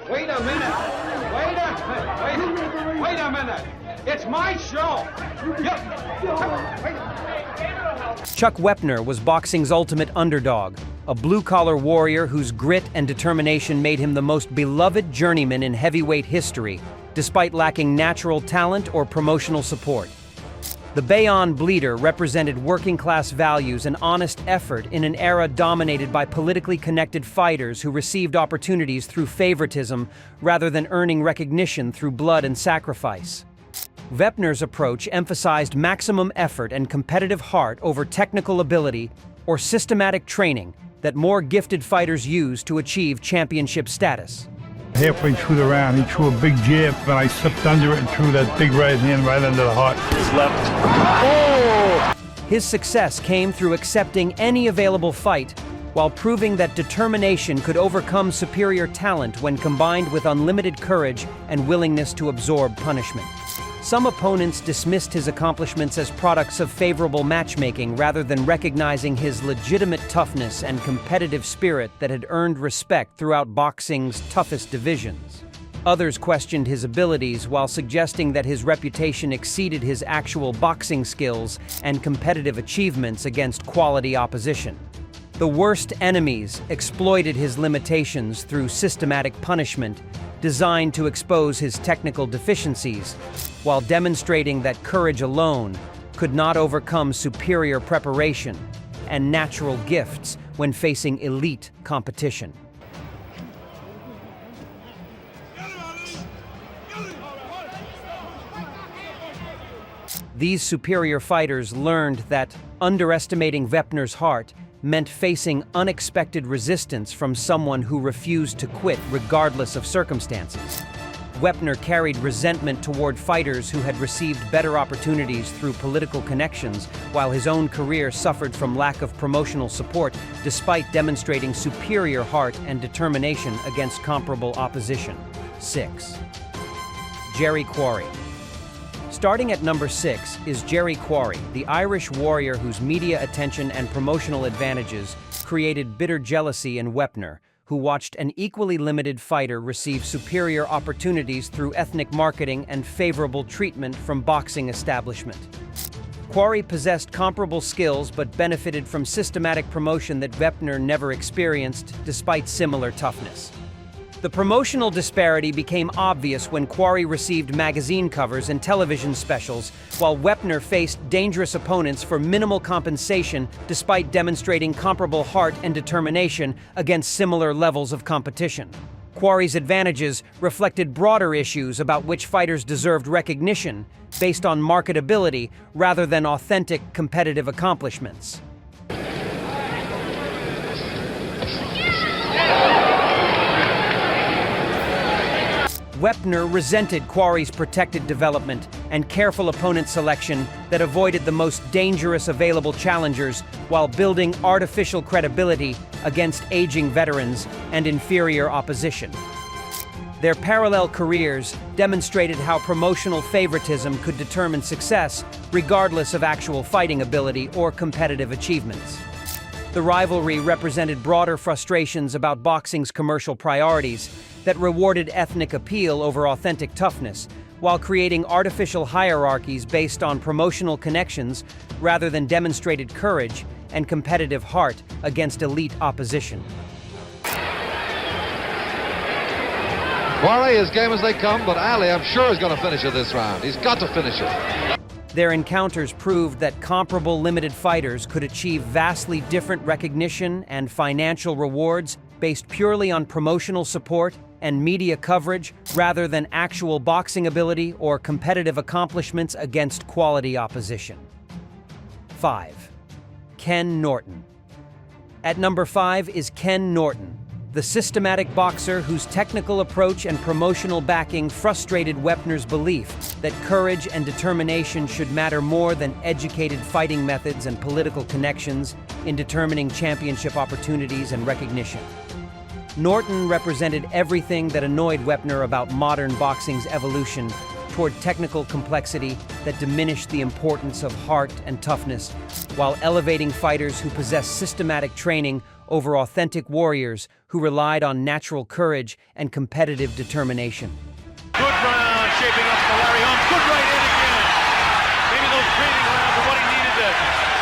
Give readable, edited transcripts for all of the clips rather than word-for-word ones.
Wait a minute. Wait a minute. It's my show. Chuck Wepner was boxing's ultimate underdog, a blue-collar warrior whose grit and determination made him the most beloved journeyman in heavyweight history, despite lacking natural talent or promotional support. The Bayonne Bleeder represented working-class values and honest effort in an era dominated by politically connected fighters who received opportunities through favoritism rather than earning recognition through blood and sacrifice. Wepner's approach emphasized maximum effort and competitive heart over technical ability or systematic training that more gifted fighters use to achieve championship status. Halfway through the round, he threw a big jab, and I slipped under it and threw that big right hand right under the heart. His left. Oh! His success came through accepting any available fight, while proving that determination could overcome superior talent when combined with unlimited courage and willingness to absorb punishment. Some opponents dismissed his accomplishments as products of favorable matchmaking rather than recognizing his legitimate toughness and competitive spirit that had earned respect throughout boxing's toughest divisions. Others questioned his abilities while suggesting that his reputation exceeded his actual boxing skills and competitive achievements against quality opposition. The worst enemies exploited his limitations through systematic punishment designed to expose his technical deficiencies, while demonstrating that courage alone could not overcome superior preparation and natural gifts when facing elite competition. These superior fighters learned that underestimating Wepner's heart meant facing unexpected resistance from someone who refused to quit regardless of circumstances. Wepner carried resentment toward fighters who had received better opportunities through political connections, while his own career suffered from lack of promotional support despite demonstrating superior heart and determination against comparable opposition. 6. Jerry Quarry. Starting at number 6 is Jerry Quarry, the Irish warrior whose media attention and promotional advantages created bitter jealousy in Wepner, who watched an equally limited fighter receive superior opportunities through ethnic marketing and favorable treatment from boxing establishment. Quarry possessed comparable skills but benefited from systematic promotion that Wepner never experienced, despite similar toughness. The promotional disparity became obvious when Quarry received magazine covers and television specials, while Wepner faced dangerous opponents for minimal compensation despite demonstrating comparable heart and determination against similar levels of competition. Quarry's advantages reflected broader issues about which fighters deserved recognition based on marketability rather than authentic competitive accomplishments. Wepner resented Quarry's protected development and careful opponent selection that avoided the most dangerous available challengers while building artificial credibility against aging veterans and inferior opposition. Their parallel careers demonstrated how promotional favoritism could determine success regardless of actual fighting ability or competitive achievements. The rivalry represented broader frustrations about boxing's commercial priorities that rewarded ethnic appeal over authentic toughness, while creating artificial hierarchies based on promotional connections rather than demonstrated courage and competitive heart against elite opposition. Quarry, as game as they come, but Ali, I'm sure, is going to finish it this round. He's got to finish it. Their encounters proved that comparable limited fighters could achieve vastly different recognition and financial rewards based purely on promotional support and media coverage rather than actual boxing ability or competitive accomplishments against quality opposition. 5. Ken Norton. At number 5 is Ken Norton, the systematic boxer whose technical approach and promotional backing frustrated Wepner's belief that courage and determination should matter more than educated fighting methods and political connections in determining championship opportunities and recognition. Norton represented everything that annoyed Wepner about modern boxing's evolution toward technical complexity that diminished the importance of heart and toughness, while elevating fighters who possess systematic training over authentic warriors who relied on natural courage and competitive determination. Good round, shaping up for Larry Holmes. Good right in again. Maybe those breathing rounds are what he needed to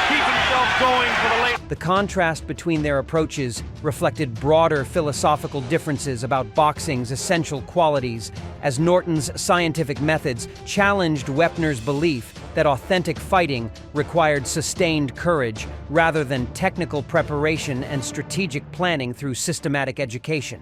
keep himself going for the late. The contrast between their approaches reflected broader philosophical differences about boxing's essential qualities, as Norton's scientific methods challenged Wepner's belief that authentic fighting required sustained courage rather than technical preparation and strategic planning through systematic education.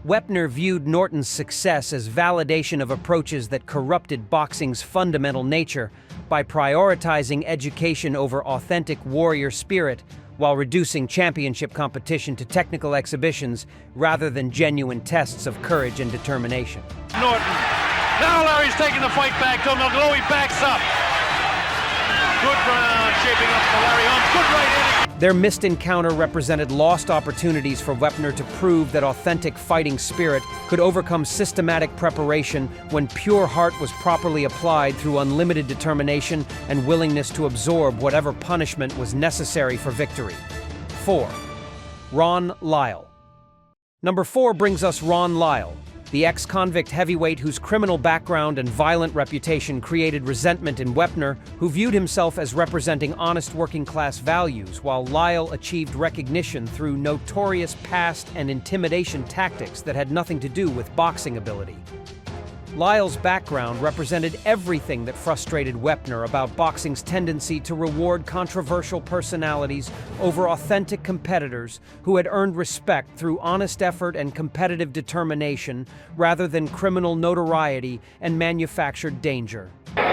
Wepner viewed Norton's success as validation of approaches that corrupted boxing's fundamental nature by prioritizing education over authentic warrior spirit while reducing championship competition to technical exhibitions rather than genuine tests of courage and determination. Norton. Now Larry's taking the fight back to him. Although he backs up. Good round, shaping up for Larry Holmes. Good right in again. Their missed encounter represented lost opportunities for Wepner to prove that authentic fighting spirit could overcome systematic preparation when pure heart was properly applied through unlimited determination and willingness to absorb whatever punishment was necessary for victory. 4. Ron Lyle. Number 4 brings us Ron Lyle, the ex-convict heavyweight whose criminal background and violent reputation created resentment in Wepner, who viewed himself as representing honest working-class values, while Lyle achieved recognition through notorious past and intimidation tactics that had nothing to do with boxing ability. Lyle's background represented everything that frustrated Wepner about boxing's tendency to reward controversial personalities over authentic competitors who had earned respect through honest effort and competitive determination rather than criminal notoriety and manufactured danger. Lyle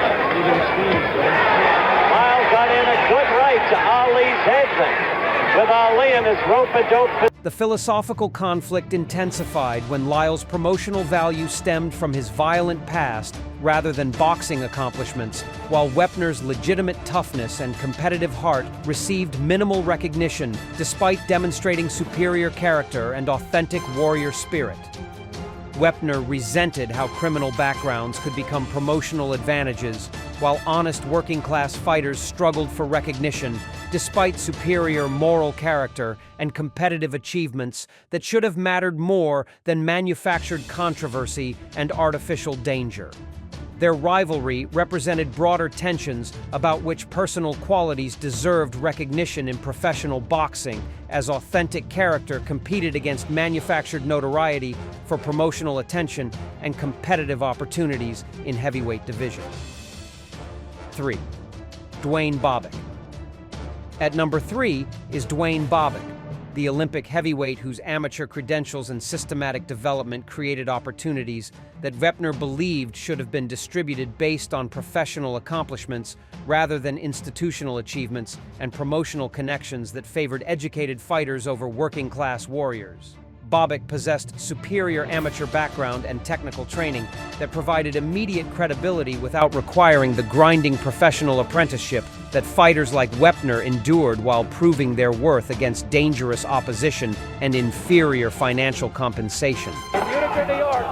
got in a good right to Ali's head thing. With Ali in his rope-a-dope. The philosophical conflict intensified when Lyle's promotional value stemmed from his violent past rather than boxing accomplishments, while Wepner's legitimate toughness and competitive heart received minimal recognition despite demonstrating superior character and authentic warrior spirit. Wepner resented how criminal backgrounds could become promotional advantages, while honest working-class fighters struggled for recognition despite superior moral character and competitive achievements that should have mattered more than manufactured controversy and artificial danger. Their rivalry represented broader tensions about which personal qualities deserved recognition in professional boxing, as authentic character competed against manufactured notoriety for promotional attention and competitive opportunities in heavyweight division. 3. Duane Bobick. At number 3 is Duane Bobick, the Olympic heavyweight whose amateur credentials and systematic development created opportunities that Wepner believed should have been distributed based on professional accomplishments rather than institutional achievements and promotional connections that favored educated fighters over working-class warriors. Bobick possessed superior amateur background and technical training that provided immediate credibility without requiring the grinding professional apprenticeship that fighters like Wepner endured while proving their worth against dangerous opposition and inferior financial compensation. In Utica, New York,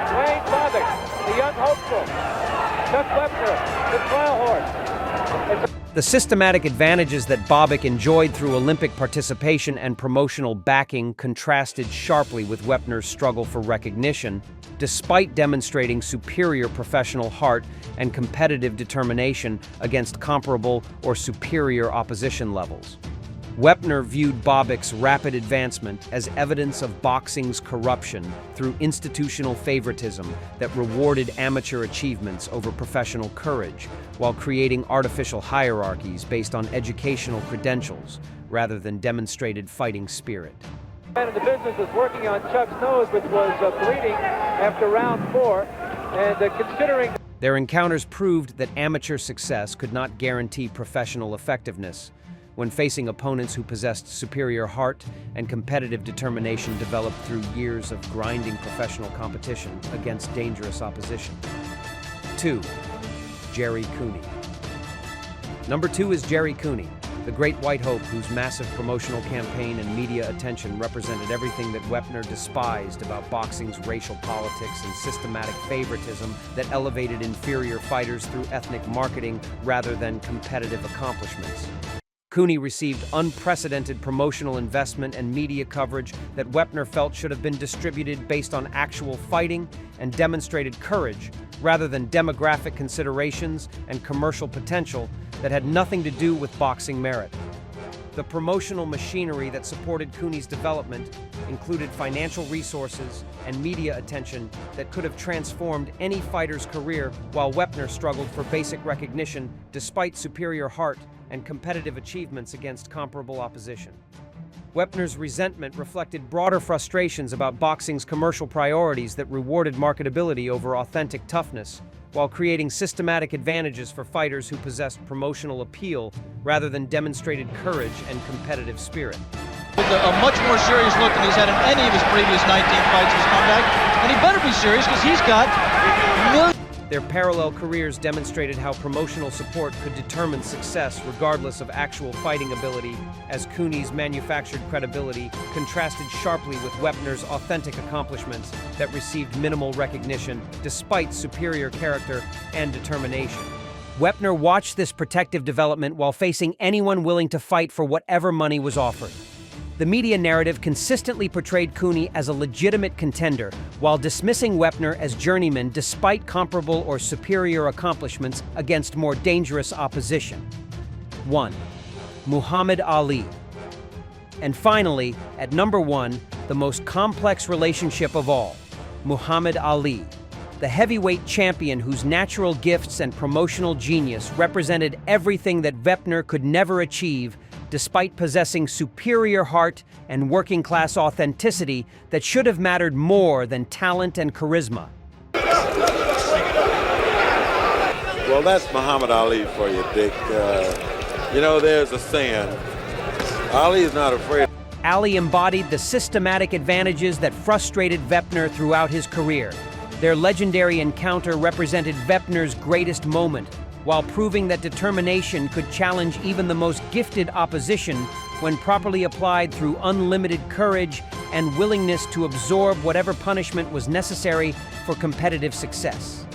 Duane Bobick, the young hopeful. Chuck Wepner, the trial horse. The systematic advantages that Bobick enjoyed through Olympic participation and promotional backing contrasted sharply with Wepner's struggle for recognition, despite demonstrating superior professional heart and competitive determination against comparable or superior opposition levels. Wepner viewed Bobick's rapid advancement as evidence of boxing's corruption through institutional favoritism that rewarded amateur achievements over professional courage, while creating artificial hierarchies based on educational credentials rather than demonstrated fighting spirit. The man in the business was working on Chuck's nose, which was bleeding after round 4, and considering... Their encounters proved that amateur success could not guarantee professional effectiveness. When facing opponents who possessed superior heart and competitive determination developed through years of grinding professional competition against dangerous opposition. 2. Jerry Cooney. Number 2 is Jerry Cooney, the great white hope whose massive promotional campaign and media attention represented everything that Wepner despised about boxing's racial politics and systematic favoritism that elevated inferior fighters through ethnic marketing rather than competitive accomplishments. Cooney received unprecedented promotional investment and media coverage that Wepner felt should have been distributed based on actual fighting and demonstrated courage rather than demographic considerations and commercial potential that had nothing to do with boxing merit. The promotional machinery that supported Cooney's development included financial resources and media attention that could have transformed any fighter's career, while Wepner struggled for basic recognition despite superior heart and competitive achievements against comparable opposition. Wepner's resentment reflected broader frustrations about boxing's commercial priorities that rewarded marketability over authentic toughness, while creating systematic advantages for fighters who possessed promotional appeal rather than demonstrated courage and competitive spirit. With a much more serious look than he's had in any of his previous 19 fights he's come back, and he better be serious because he's got millions. Their parallel careers demonstrated how promotional support could determine success regardless of actual fighting ability, as Cooney's manufactured credibility contrasted sharply with Wepner's authentic accomplishments that received minimal recognition despite superior character and determination. Wepner watched this protective development while facing anyone willing to fight for whatever money was offered. The media narrative consistently portrayed Cooney as a legitimate contender, while dismissing Wepner as journeyman despite comparable or superior accomplishments against more dangerous opposition. 1. Muhammad Ali. And finally, at number 1, the most complex relationship of all, Muhammad Ali, the heavyweight champion whose natural gifts and promotional genius represented everything that Wepner could never achieve, despite possessing superior heart and working-class authenticity that should have mattered more than talent and charisma. Well, that's Muhammad Ali for you, Dick. You know, there's a saying, Ali is not afraid. Ali embodied the systematic advantages that frustrated Wepner throughout his career. Their legendary encounter represented Wepner's greatest moment, while proving that determination could challenge even the most gifted opposition when properly applied through unlimited courage and willingness to absorb whatever punishment was necessary for competitive success.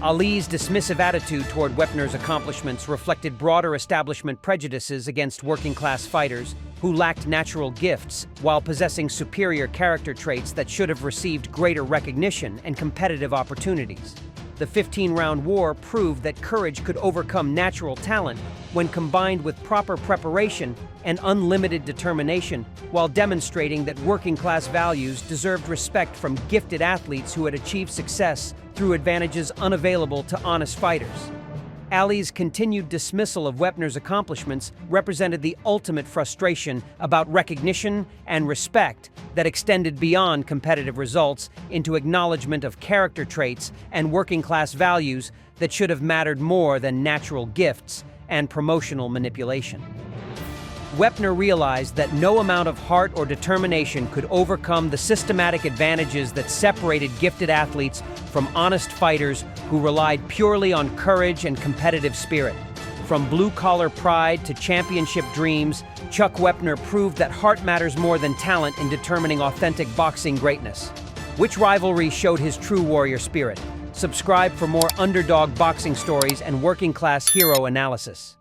Ali's dismissive attitude toward Wepner's accomplishments reflected broader establishment prejudices against working-class fighters who lacked natural gifts while possessing superior character traits that should have received greater recognition and competitive opportunities. The 15-round war proved that courage could overcome natural talent when combined with proper preparation and unlimited determination, while demonstrating that working-class values deserved respect from gifted athletes who had achieved success through advantages unavailable to honest fighters. Ali's continued dismissal of Wepner's accomplishments represented the ultimate frustration about recognition and respect that extended beyond competitive results into acknowledgement of character traits and working-class values that should have mattered more than natural gifts and promotional manipulation. Wepner realized that no amount of heart or determination could overcome the systematic advantages that separated gifted athletes from honest fighters who relied purely on courage and competitive spirit. From blue-collar pride to championship dreams, Chuck Wepner proved that heart matters more than talent in determining authentic boxing greatness. Which rivalry showed his true warrior spirit? Subscribe for more underdog boxing stories and working-class hero analysis.